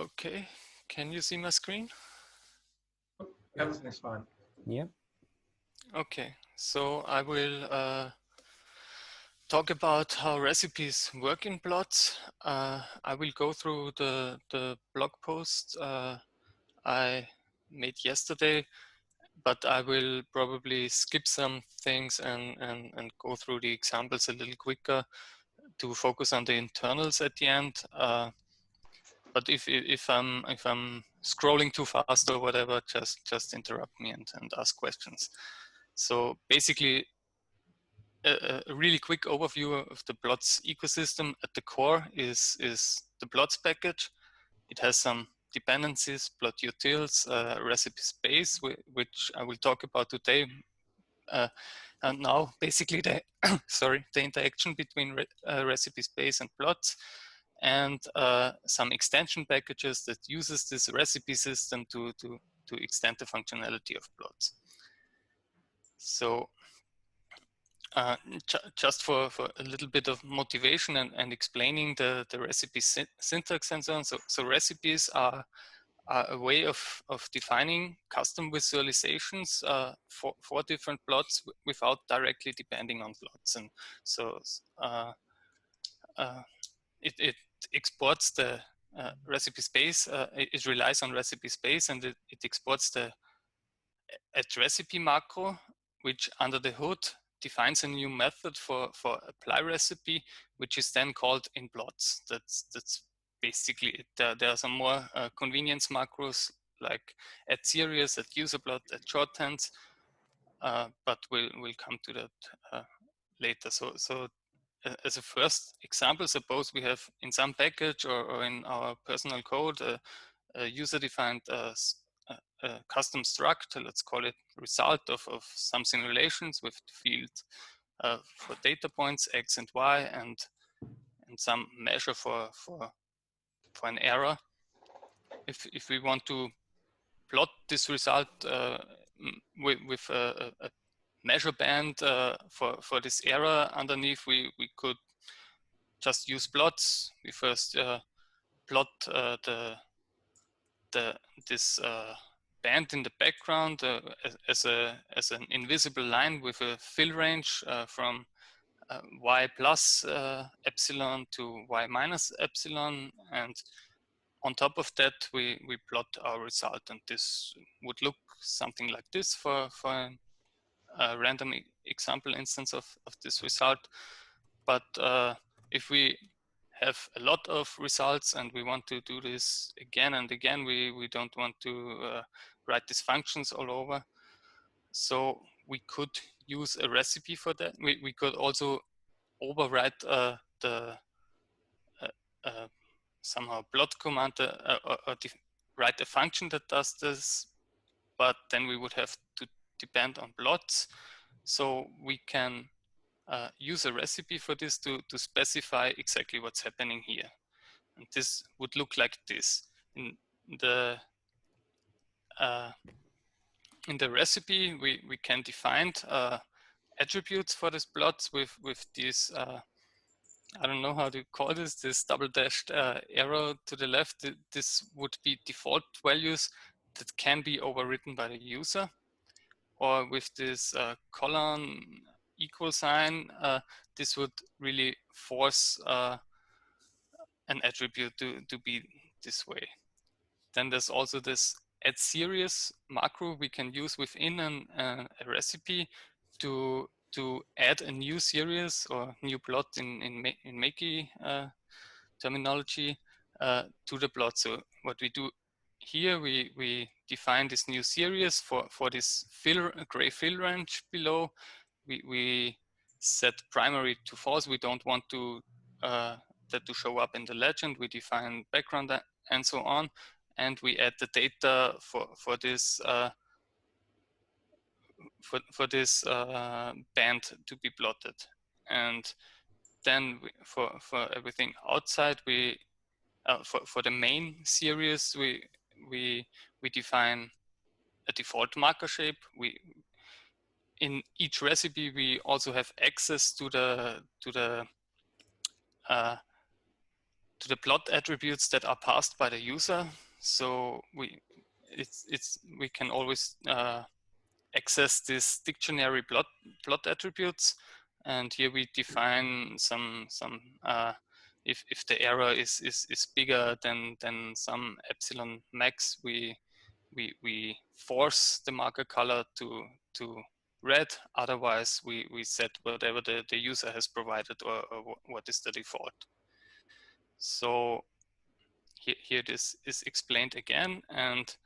Okay, can you see my screen? Everything's fine. Yeah. Okay, so I will talk about how recipes work in plots. I will go through the blog post I made yesterday, but I will probably skip some things and go through the examples a little quicker to focus on the internals at the end. But if I'm scrolling too fast or whatever, just interrupt me and ask questions. So basically, a really quick overview of the Plots ecosystem. At the core is the Plots package. It has some dependencies, plot utils, recipe space, which I will talk about today. And now basically the sorry, the interaction between recipe space and plots, and some extension packages that uses this recipe system to extend the functionality of plots. So just for a little bit of motivation and explaining the recipe syntax and so on. So recipes are a way of defining custom visualizations for different plots without directly depending on plots. And so it exports the recipe space, it relies on recipe space, and it exports the at recipe macro, which under the hood defines a new method for apply recipe, which is then called in plots. That's basically it. There are some more convenience macros like add series, add user plot, add shorthands, but we'll come to that later. So as a first example, suppose we have in some package or in our personal code a user-defined custom struct, let's call it result of some simulations with the field for data points x and y and some measure for an error. If we want to plot this result with a measure band for this error underneath, we could just use plots. We first plot this band in the background as an invisible line with a fill range from y plus epsilon to y minus epsilon, and on top of that we plot our result, and this would look something like this for a random example instance of this result. But if we have a lot of results and we want to do this again and again, we don't want to write these functions all over. So we could use a recipe for that. We could also overwrite the somehow plot command or write a function that does this, but then we would have to depend on plots. So we can use a recipe for this to specify exactly what's happening here. And this would look like this. In the recipe, we can define attributes for this plots with these, I don't know how to call this double dashed arrow to the left. This would be default values that can be overwritten by the user. Or with this colon equal sign, this would really force an attribute to be this way. Then there's also this add series macro we can use within a recipe to add a new series or new plot in Makey terminology to the plot. So what we do here, we define this new series for this gray fill range below. We set primary to false. We don't want to that to show up in the legend. We define background and so on, and we add the data for this band to be plotted. And then for everything outside, we for the main series we define a default marker shape. In each recipe we also have access to the the plot attributes that are passed by the user. So we can always access this dictionary plot attributes, and here we define some if the error is bigger than some epsilon max, we force the marker color to red. Otherwise, we set whatever the user has provided, or what is the default. So here this is explained again, and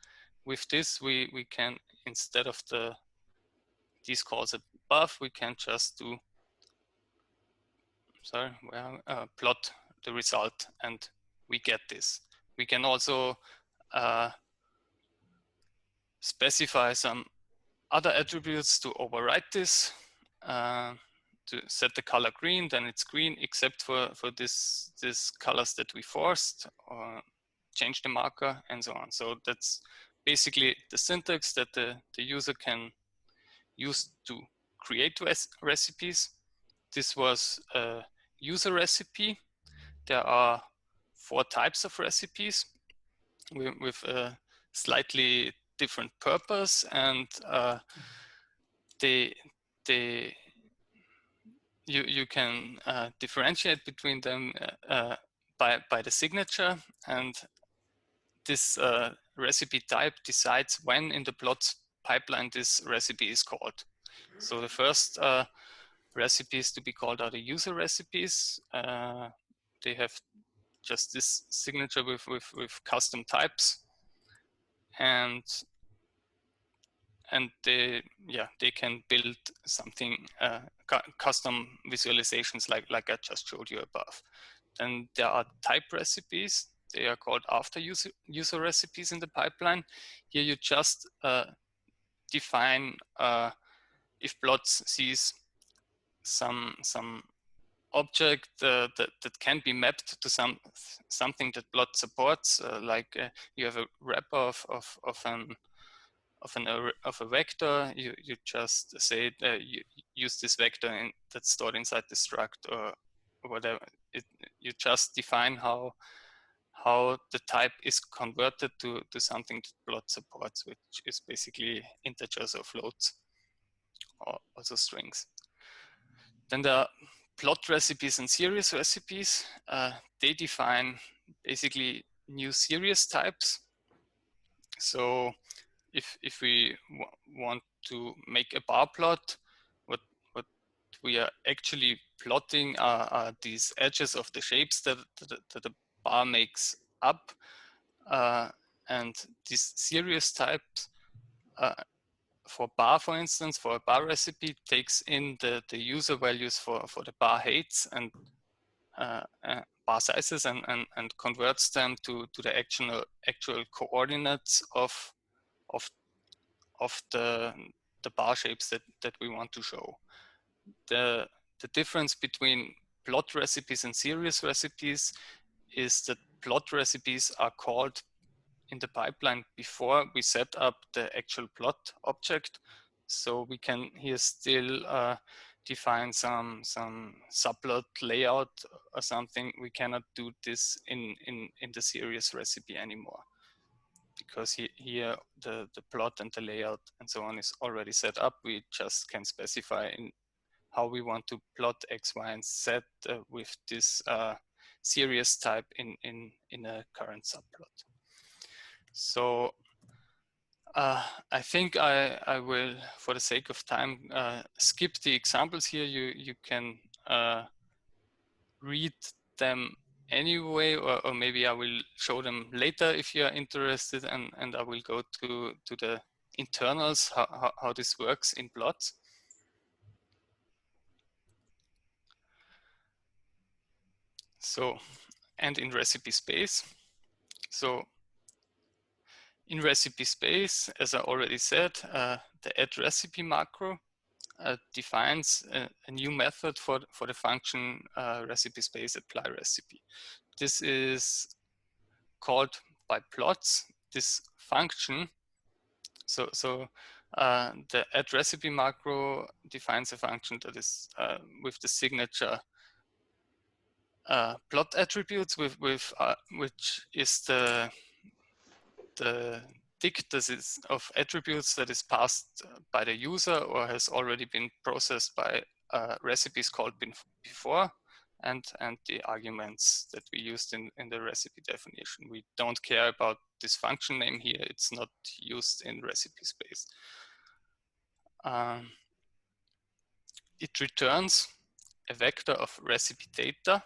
with this we can, instead of these calls above, we can just do plot the result, and we get this. We can also specify some other attributes to override this, to set the color green, then it's green, except for this colors that we forced, or change the marker, and so on. So that's basically the syntax that the user can use to create recipes. This was a user recipe. There are 4 types of recipes with a slightly different purpose, and you can differentiate between them by the signature, and this recipe type decides when in the plots pipeline this recipe is called. So the first recipes to be called are the user recipes. They have just this signature with custom types, and they can build something, custom visualizations like I just showed you above. Then there are type recipes. They are called after user recipes in the pipeline. Here you just define if plots sees some object that can be mapped to something that plot supports, like you have a wrapper of a vector. You just say you use this vector that's stored inside the struct, or whatever. You just define how the type is converted to something that plot supports, which is basically integers or floats, or also strings. Then there are plot recipes and series recipes. They define basically new series types. So if we want to make a bar plot, what we are actually plotting are these edges of the shapes that the bar makes up, and these series types, for bar, for instance, for a bar recipe, takes in the user values for the bar heights and bar sizes, and converts them to the actual coordinates of the bar shapes that we want to show. The difference between plot recipes and series recipes is that plot recipes are called in the pipeline before we set up the actual plot object. So we can here still define some subplot layout or something. We cannot do this in the series recipe anymore, because here the plot and the layout and so on is already set up. We just can specify in how we want to plot X, Y, and Z with this series type in a current subplot. So I think I will, for the sake of time, skip the examples here. You can read them anyway, or maybe I will show them later if you are interested, and I will go to the internals, how this works in plots. So, and in recipe space. So in recipe space, as I already said, the add recipe macro defines a new method for the function recipe space apply recipe. This is called by plots, this function. So the add recipe macro defines a function that is with the signature plot attributes with which is the dictasis of attributes that is passed by the user or has already been processed by recipes called before, and the arguments that we used in the recipe definition. We don't care about this function name here. It's not used in recipe space. It returns a vector of recipe data.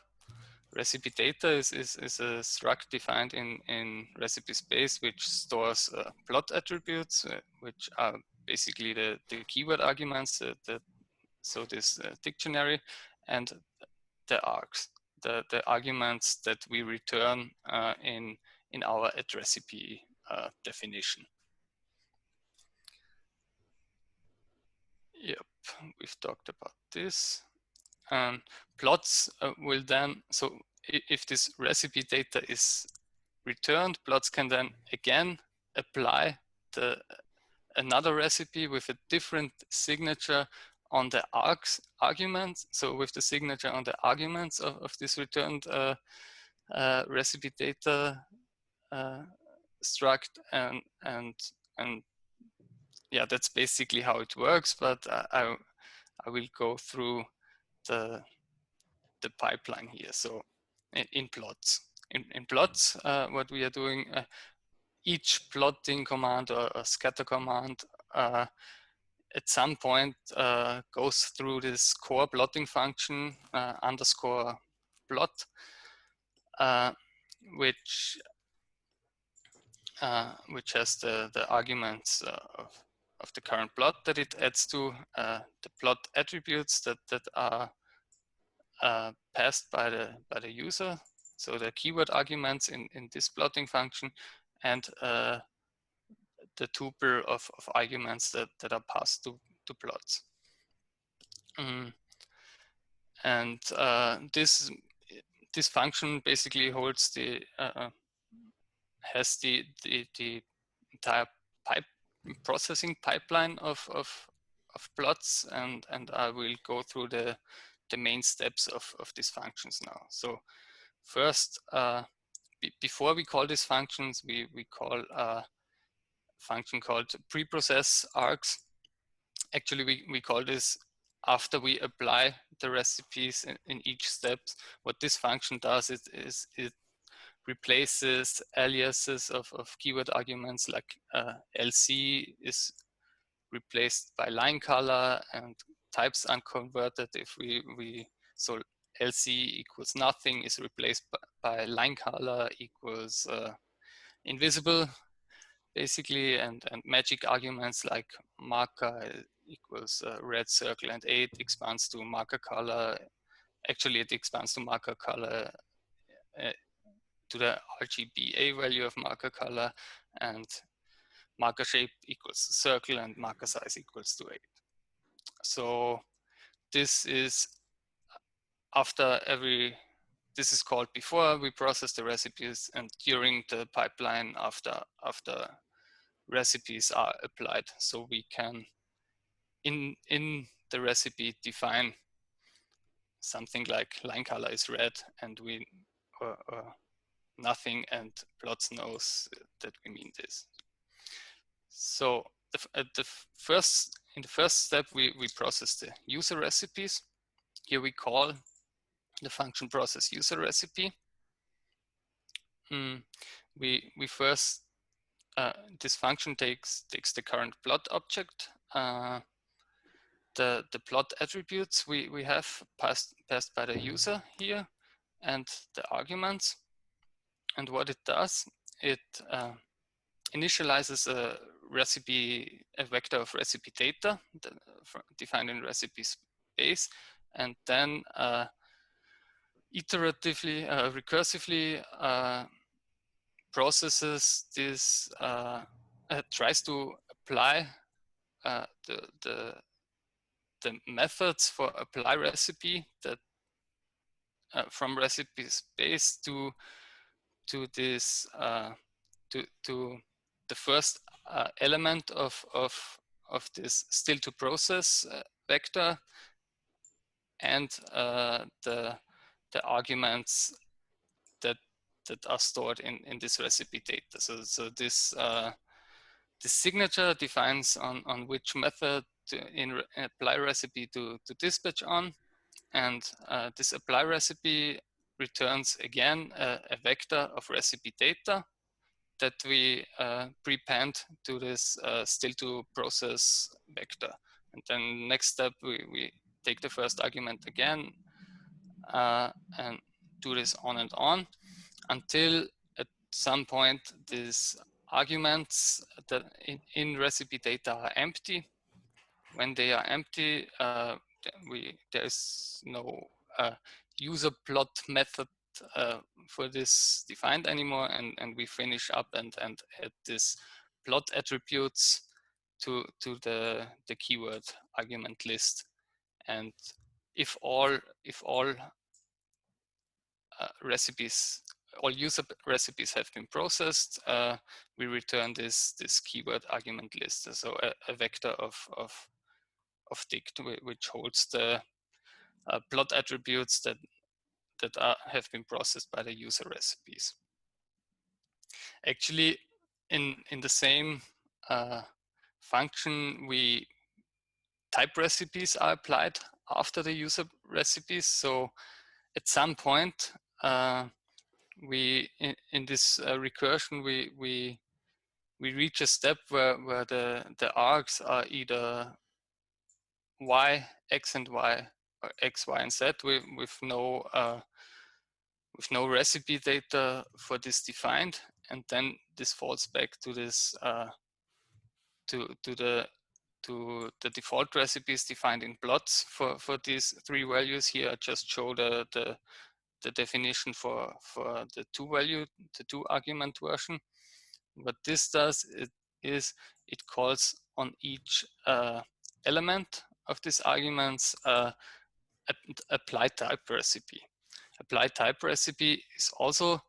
Recipe data is a struct defined in recipe space which stores plot attributes, which are basically the keyword arguments, so this dictionary, and the args, the arguments that we return in our at recipe definition. Yep, we've talked about this. Plots will then, so if this recipe data is returned, plots can then again apply another recipe with a different signature on the arguments. So with the signature on the arguments of this returned recipe data struct, and yeah, that's basically how it works. But I will go through the pipeline here. So in plots, in plots, what we are doing, each plotting command or scatter command at some point goes through this core plotting function underscore plot, which has the arguments of the current plot that it adds to, the plot attributes that are passed by the user, so the keyword arguments in this plotting function, and the tuple of arguments that are passed to plots. And this function basically holds has the entire processing pipeline of plots, and I will go through the main steps of these functions now. So first, before we call these functions, we call a function called preprocess args. Actually, we call this after we apply the recipes in each step. What this function does is it replaces aliases of keyword arguments, like LC is replaced by line color, and types unconverted. If so LC equals nothing is replaced by line color equals invisible, basically, and magic arguments like marker equals red circle, and 8 expands to marker color. Actually, it expands to marker color to the RGBA value of marker color, and marker shape equals circle, and marker size equals to 8. So this is after this is called before we process the recipes, and during the pipeline after recipes are applied. So we can in the recipe define something like line color is red, and we nothing, and plots knows that we mean this. So in the first step, we process the user recipes. Here we call the function process user recipe. We first, this function takes the current plot object, the plot attributes we have passed by the user here, and the arguments. And what it does, it initializes a vector of recipe data defined in recipe space, and then iteratively, recursively processes this, tries to apply the methods for apply recipe that from recipe space to this to the first element of this still to process vector, and the the arguments that are stored in this recipe data. So this this signature defines on which method in apply recipe to dispatch on, and this apply recipe returns again a vector of recipe data that we prepend to this still to process vector. And then next step, we take the first argument again and do this on and on until at some point these arguments that in recipe data are empty. When they are empty, there is no user plot method for this defined anymore, and we finish up and add this plot attributes to the keyword argument list. And if all recipes, all user recipes have been processed, we return this keyword argument list. So a vector of dict, which holds the plot attributes that have been processed by the user recipes. Actually, in the same function, type recipes are applied after the user recipes. So at some point, in this recursion, we reach a step where the args are either y, x and y, or x, y, and z with no recipe data for this defined, and then this falls back to this to the default recipes defined in plots for these three values. Here I just show the definition for the two argument version. What this does is it calls on each element of these arguments apply type recipe. Apply type recipe is also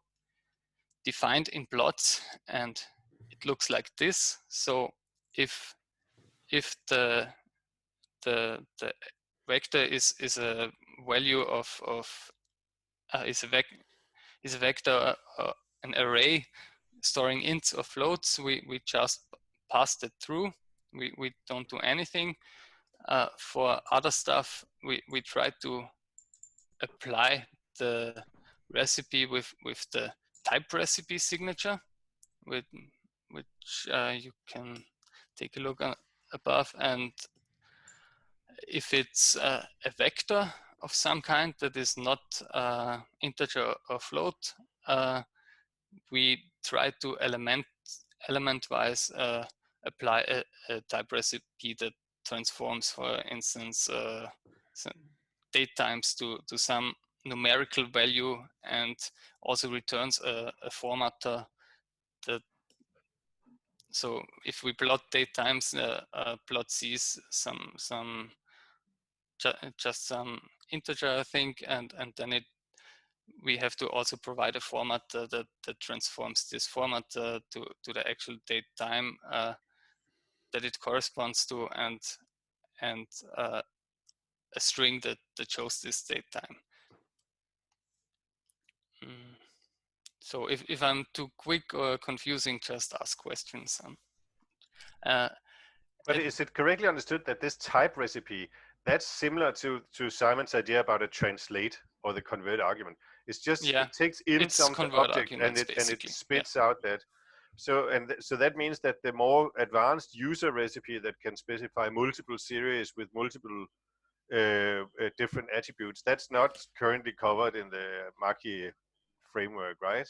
defined in plots, and it looks like this. So if the vector is a value of is a vector an array storing ints or floats, we just pass it through. We don't do anything. For other stuff, we try to apply the recipe with the type recipe signature, which you can take a look above. And if it's a vector of some kind that is not integer or float, we try to element-wise apply a type recipe that transforms, for instance, date times to some numerical value, and also returns a formatter that. So if we plot date times, plot sees just some integer, I think, and then we have to also provide a format that transforms this format to the actual date time that it corresponds to, and a string that shows this date time. So if I'm too quick or confusing, just ask questions. But is it correctly understood that this type recipe, that's similar to Simon's idea about a translate or the convert argument? It's just, yeah, it takes in some object and it spits out that. So so that means that the more advanced user recipe that can specify multiple series with multiple different attributes, that's not currently covered in the Mach-E framework, right?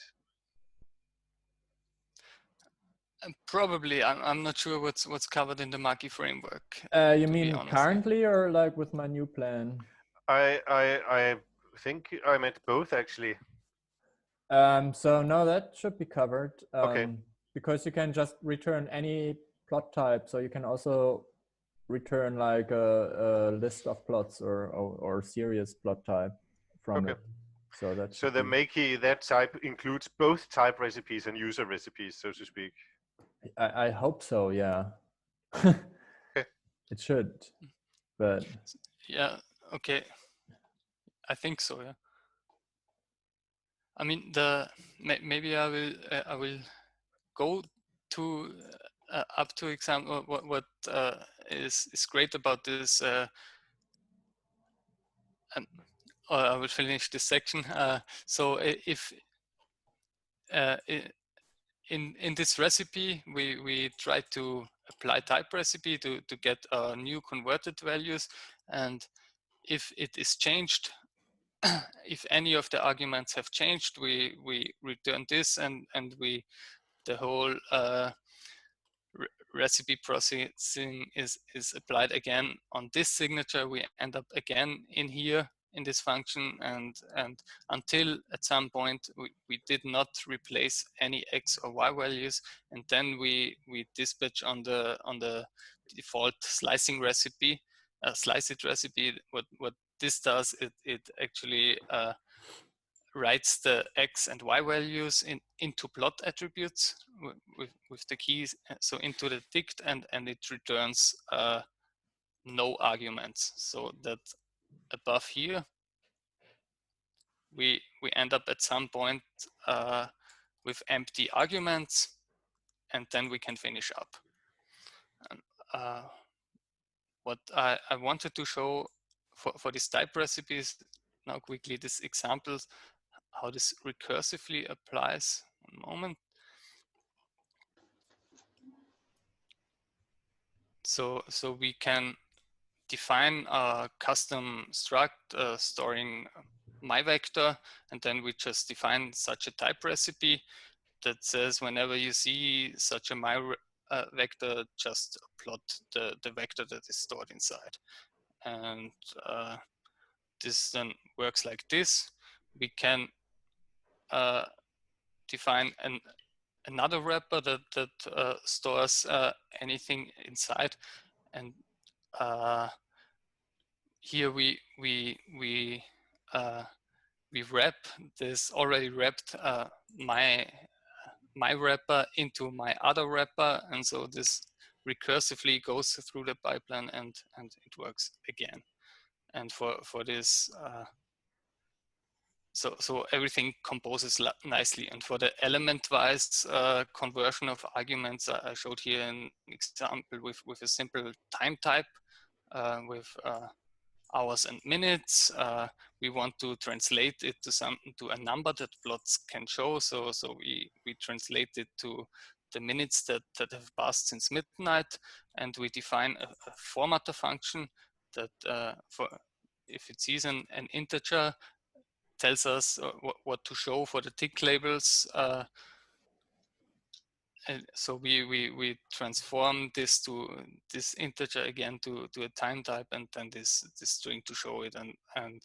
Probably. I'm not sure what's covered in the Mach-E framework. You mean currently, or like with my new plan? I think I meant both, actually. So no, that should be covered. Okay. Because you can just return any plot type. So you can also return like a list of plots or series plot type from it. So that. So the Mach-E, that type includes both type recipes and user recipes, so to speak. I hope so. Yeah. It should, but yeah. Okay. I think so. Yeah. I mean, maybe I will go to up to example what is great about this. And I will finish this section. So if in this recipe we try to apply type recipe to get new converted values, and if it is changed, if any of the arguments have changed, we return this, and the whole recipe processing is applied again on this signature. We end up again in here in this function, and until at some point we did not replace any x or y values, and then we dispatch on the default slicing recipe, slice it recipe. What this does, it actually writes the x and y values into plot attributes with the keys, so into the dict, and it returns no arguments, so that above here we end up at some point with empty arguments, and then we can finish up. And, what I wanted to show for these type recipes now quickly, these examples, how this recursively applies. One moment. So we can define a custom struct storing my vector, and then we just define such a type recipe that says whenever you see such a my vector, just plot the vector that is stored inside. And this then works like this. We can define another wrapper that stores anything inside, and here we wrap this already wrapped my wrapper into my other wrapper, and so this recursively goes through the pipeline, and it works again. And for this, so everything composes nicely. And for the element-wise conversion of arguments, I showed here an example with a simple time type with hours and minutes. We want to translate it to a number that plots can show. So we translate it to the minutes that have passed since midnight, and we define a formatter function that for if it sees an integer, tells us what to show for the tick labels. And so we transform this integer again to a time type, and then this string to show it. And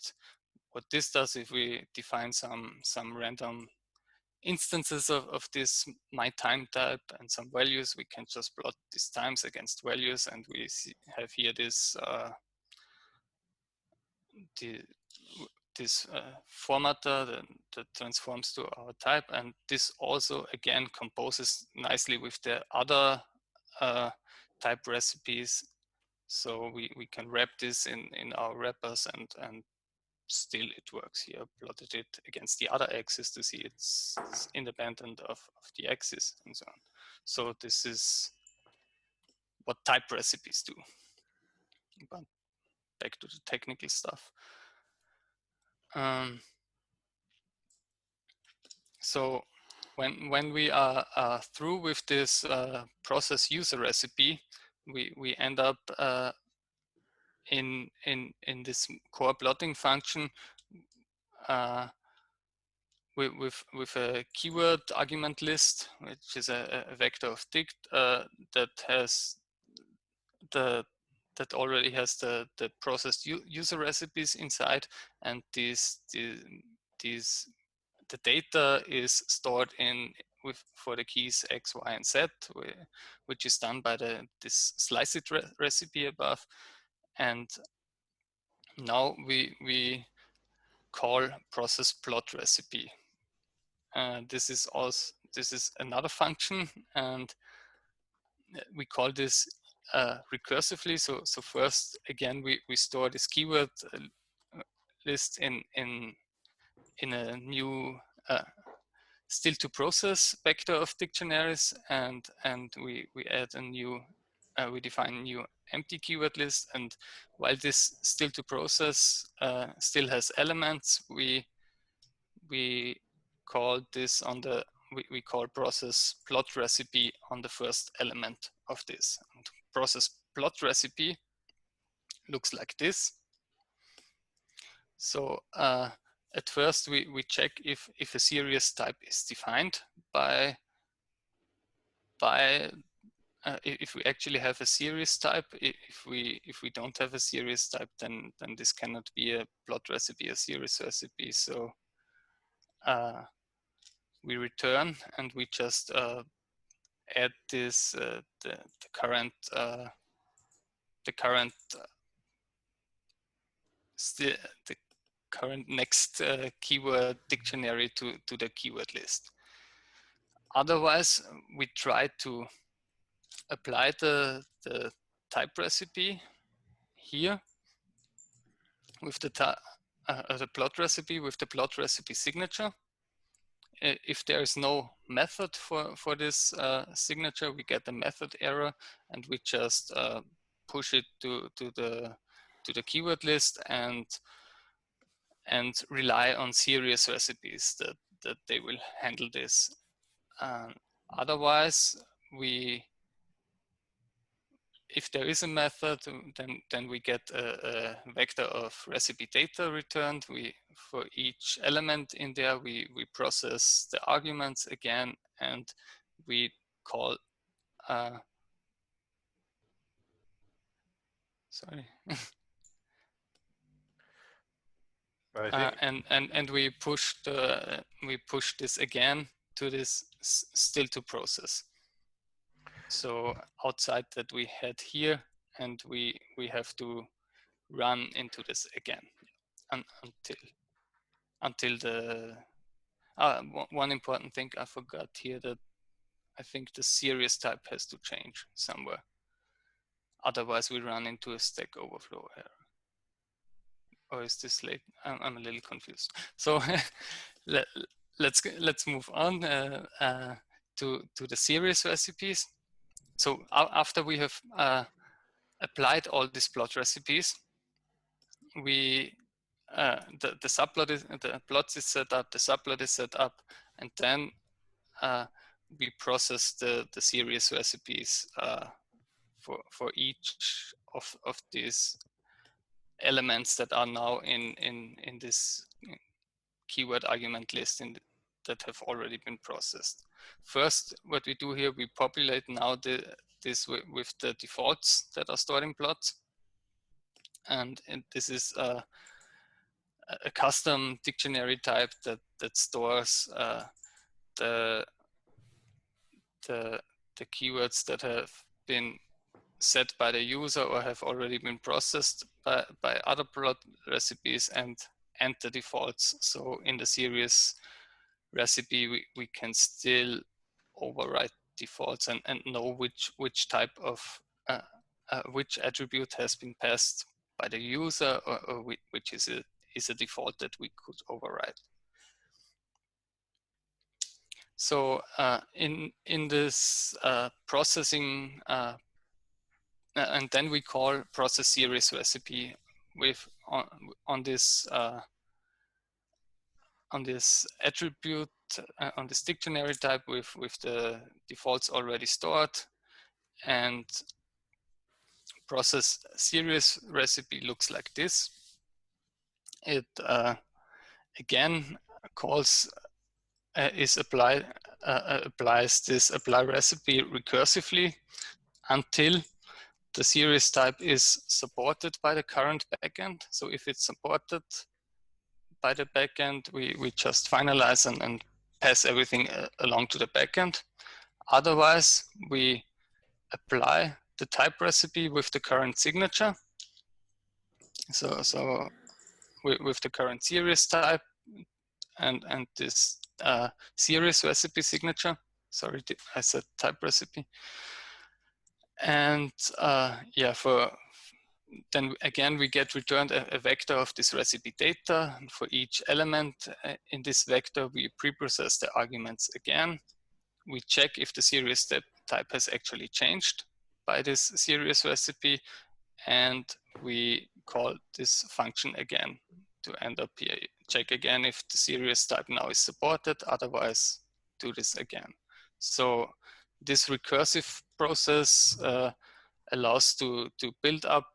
what this does, if we define some random instances of this my time type and some values, we can just plot these times against values, and we have here this this formatter that transforms to our type, and this also again composes nicely with the other type recipes. So we can wrap this in our wrappers, and still it works here. Plotted it against the other axis to see it's independent of the axis and so on. So this is what type recipes do. But back to the technical stuff. So when we are through with this process user recipe, we end up in this core plotting function with a keyword argument list, which is a vector of dict that has that already has the processed user recipes inside, and the data is stored for the keys X, Y, and Z, which is done by this slice it recipe above. And now we call process plot recipe. This is another function, and we call this recursively. So first, again, we store this keyword list in a new still to process vector of dictionaries, and we add a new, we define a new empty keyword list. And while this still to process still has elements, we call this on the, we call process plot recipe on the first element of this. And process plot recipe looks like this. So at first we check if a series type is defined by if we actually have a series type. If we don't have a series type, then this cannot be a plot recipe, a series recipe. So we return, and we just add this the current the current next keyword dictionary to the keyword list. Otherwise, we try to apply the type recipe here with the plot recipe with the plot recipe signature. If there is no method for this signature, we get a method error, and we just push it to the keyword list and rely on series recipes that they will handle this. Otherwise, if there is a method, then we get a vector of recipe data returned. For each element in there, we process the arguments again, and we call sorry. And we push this again to this still to process. So outside that we had here, and we have to run into this again until the one important thing I forgot here, that I think the series type has to change somewhere. Otherwise, we run into a Stack Overflow error. Or is this late? I'm a little confused. So let's move on to the series recipes. So after we have applied all these plot recipes, we the subplot is, the plots is set up, the subplot is set up, and then we process the series recipes for each of these elements that are now in this keyword argument list that have already been processed. First, what we do here, we populate now this with the defaults that are stored in plots, and this is a custom dictionary type that stores the keywords that have been set by the user or have already been processed by other plot recipes, and the defaults. So in the series recipe, we can still override defaults and know which type of which attribute has been passed by the user, or which is a default that we could override. So in this processing, and then we call process series recipe with on this attribute, on this dictionary type with the defaults already stored, and process series recipe looks like this. It again calls applies this apply recipe recursively until the series type is supported by the current backend. So if it's supported by the backend, we just finalize and pass everything along to the backend. Otherwise, we apply the type recipe with the current signature. So with the current series type and this series recipe signature. Sorry, I said type recipe. And yeah, then again we get returned a vector of this recipe data. For each element in this vector, we pre-process the arguments again. We check if the series type has actually changed by this series recipe, and we call this function again to end up here. Check again if the series type now is supported, otherwise do this again. So this recursive process allows to build up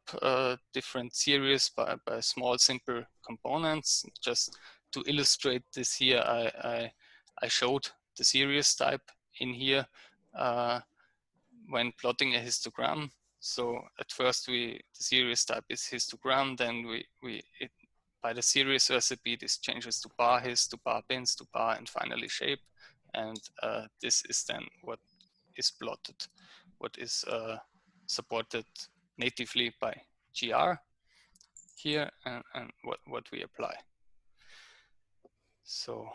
different series by small simple components. Just to illustrate this here, I showed the series type in here when plotting a histogram. So at first the series type is histogram, then by the series recipe this changes to bar hist, to bar bins, to bar, and finally shape. And this is then what is plotted, what is supported natively by GR here, and what we apply. So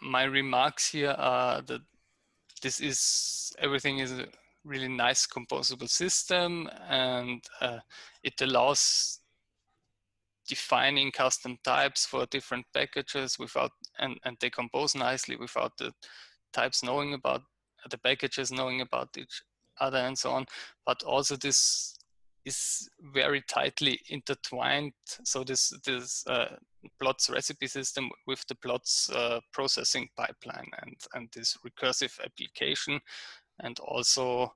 my remarks here are that everything is a really nice composable system, and it allows defining custom types for different packages without, and they compose nicely without the types knowing about, the packages knowing about each other and so on. But also this is very tightly intertwined. So this Plots recipe system with the Plots processing pipeline and this recursive application, and also,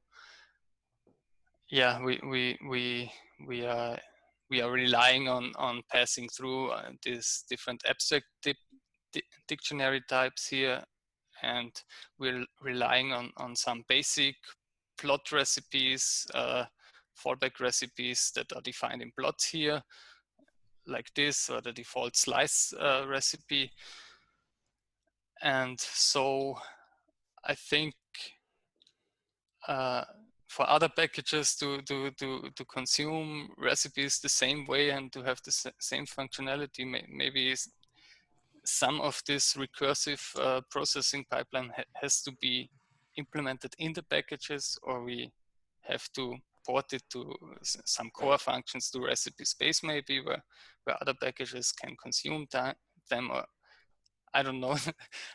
yeah, we are relying on passing through these different abstract dictionary types here, and we're relying on some basic plot recipes, fallback recipes that are defined in plots here, like this, or the default slice recipe. And so I think for other packages to consume recipes the same way and to have the same functionality, maybe some of this recursive processing pipeline has to be implemented in the packages, or we have to port it to some core functions to recipe space, maybe where other packages can consume them, or I don't know.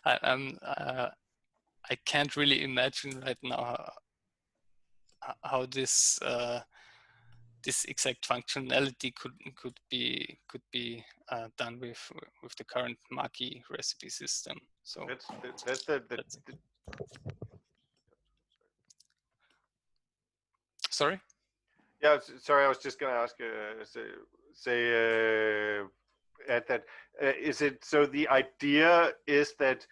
I can't really imagine right now how this this exact functionality could be done with the current Maki recipe system. So that's sorry. Yeah, sorry. I was just going to ask. Add that. Is it so? The idea is that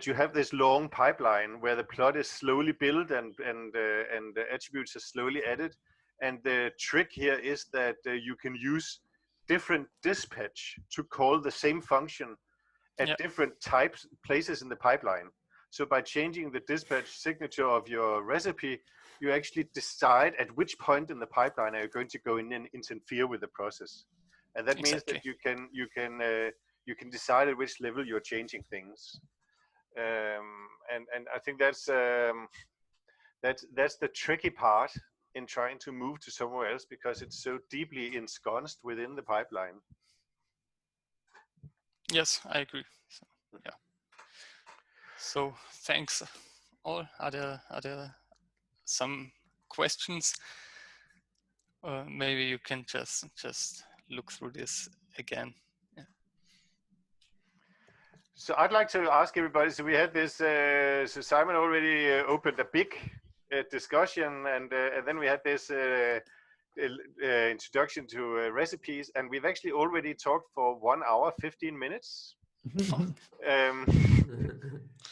you have this long pipeline where the plot is slowly built and the attributes are slowly added, and the trick here is that you can use different dispatch to call the same function at different places in the pipeline. So by changing the dispatch signature of your recipe, you actually decide at which point in the pipeline are you going to go in and interfere with the process, and that means that you can decide at which level you're changing things. And I think that's the tricky part in trying to move to somewhere else, because it's so deeply ensconced within the pipeline. Yes, I agree. So, yeah. So thanks all. Are there some questions? Maybe you can just look through this again. Yeah. So I'd like to ask everybody. So we had this. So Simon already opened a big discussion, and then we had this introduction to recipes, and we've actually already talked for 1 hour 15 minutes.